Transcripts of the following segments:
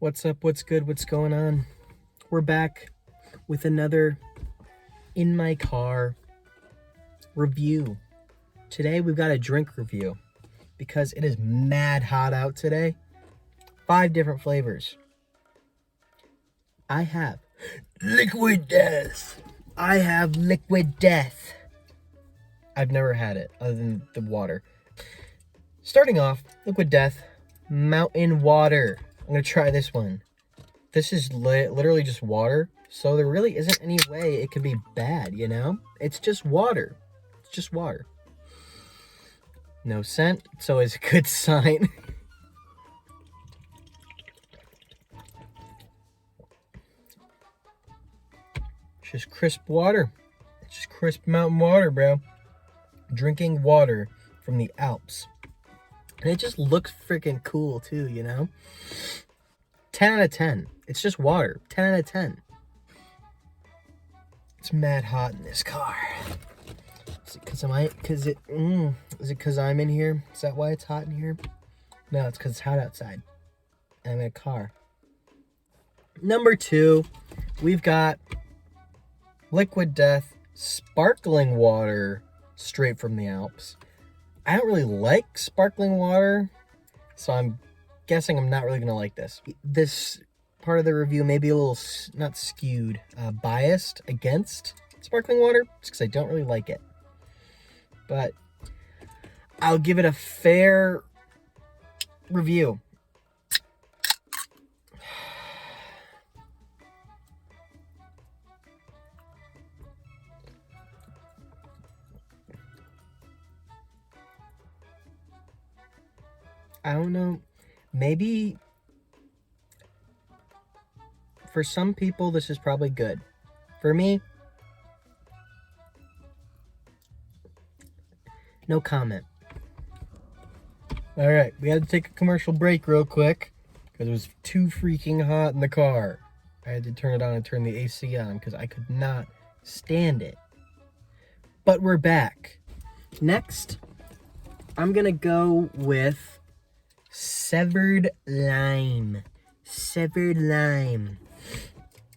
What's up? What's good? What's going on? We're back with another In My Car review. Today we've got a drink review because it is mad hot out today. 5 different flavors. I have Liquid Death. I have Liquid Death. I've never had it other than the water. Starting off, Liquid Death, Mountain Water. I'm going to try this one. This is literally just water, so there really isn't any way it could be bad, you know? It's just water. It's just water. No scent, it's always a good sign. It's just crisp water. It's just crisp mountain water, bro. Drinking water from the Alps. And it just looks freaking cool too, you know? 10 out of 10. It's just water. 10 out of 10. It's mad hot in this car. Is it because I'm in here? Is that why it's hot in here? No, it's because it's hot outside. I'm in a car. Number 2, we've got Liquid Death sparkling water straight from the Alps. I don't really like sparkling water, so I'm guessing I'm not really going to like this. This part of the review may be a little, not skewed, biased against sparkling water, just because I don't really like it. But I'll give it a fair review. I don't know, maybe for some people this is probably good. For me, no comment. All right, we had to take a commercial break real quick because it was too freaking hot in the car. I had to turn it on and turn the AC on because I could not stand it. But we're back. Next, I'm gonna go with Severed Lime. Severed Lime.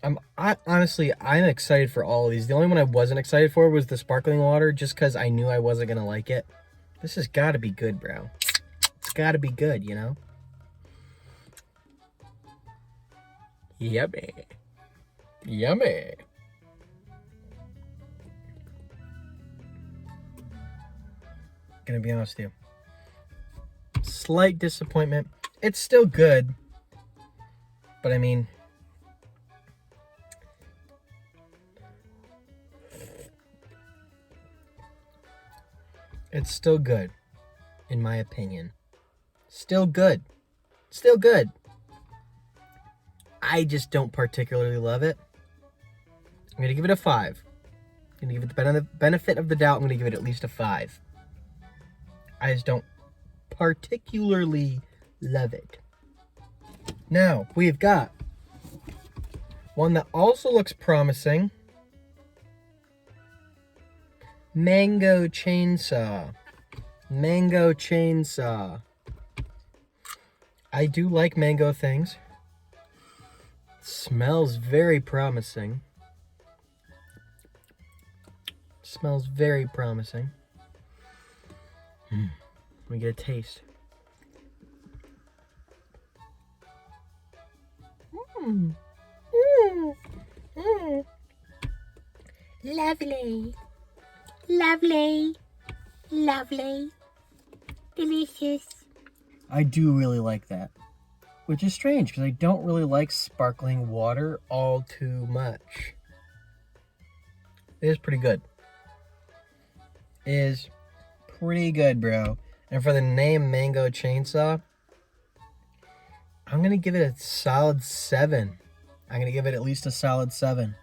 I'm excited for all of these. The only one I wasn't excited for was the sparkling water, just because I knew I wasn't gonna like it. This has got to be good, bro. It's got to be good, you know? Yummy. Yummy. Gonna be honest with you. Slight disappointment. It's still good, but I mean, it's still good, in my opinion. Still good. Still good. I just don't particularly love it. I'm gonna give it a 5. I'm gonna give it the benefit of the doubt. I'm gonna give it at least a 5. I just don't particularly love it. Now, we've got one that also looks promising. Mango Chainsaw. Mango Chainsaw. I do like mango things. Smells very promising. Smells very promising. Let me get a taste. Lovely. Lovely. Lovely. Delicious. I do really like that. Which is strange, because I don't really like sparkling water all too much. It is pretty good. It is pretty good, bro. And for the name Mango Chainsaw, I'm going to give it a solid 7. I'm going to give it at least a solid 7.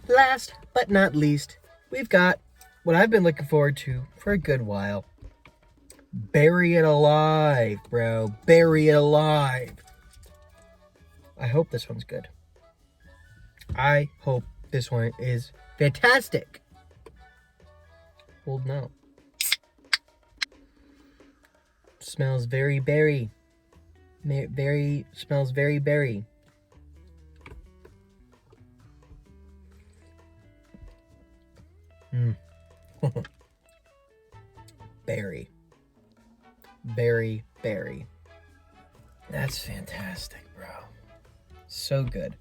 Last but not least, we've got what I've been looking forward to for a good while. Bury It Alive, bro. Bury It Alive. I hope this one's good. I hope this one is fantastic. Well, no. Smells very berry. Smells very berry. Berry. Berry. That's fantastic, bro. So good.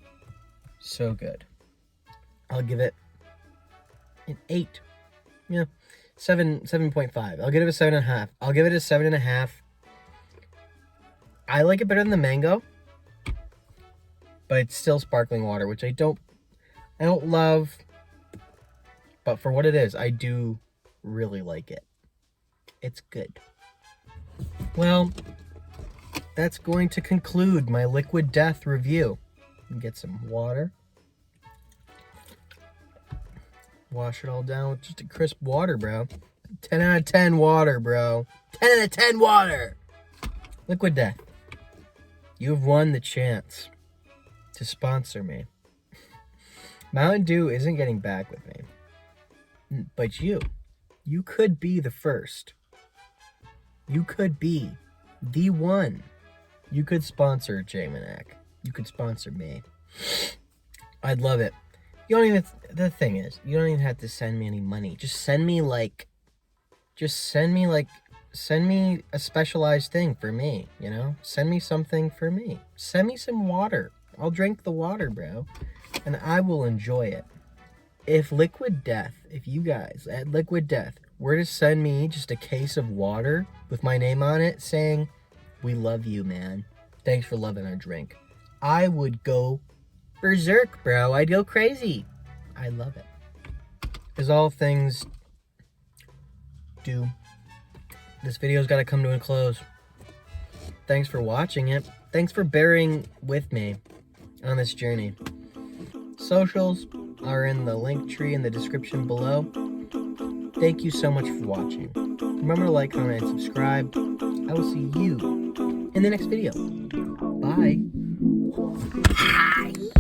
So good. I'll give it an 8. Yeah. 7.5. I'll give it a 7.5. I'll give it a 7.5. I like it better than the mango, but it's still sparkling water, which I don't love. But for what it is, I do really like it. It's good. Well, that's going to conclude my Liquid Death review. Get some water. Wash it all down with just a crisp water, bro. 10 out of 10 water, bro. 10 out of 10 water. Liquid Death. You have won the chance to sponsor me. Mountain Dew isn't getting back with me. But you could be the first. You could be the one. You could sponsor J-Manac. You could sponsor me. I'd love it. You don't even, the thing is, you don't even have to send me any money. Just send me a specialized thing for me, you know? Send me something for me. Send me some water. I'll drink the water, bro. And I will enjoy it. If you guys at Liquid Death were to send me just a case of water with my name on it saying, "We love you, man. Thanks for loving our drink," I would go berserk, bro. I'd go crazy. I love it. As all things do, this video's got to come to a close. Thanks for watching it. Thanks for bearing with me on this journey. Socials are in the link tree in the description below. Thank you so much for watching. Remember to like, comment, and subscribe. I will see you in the next video. Bye. Hi.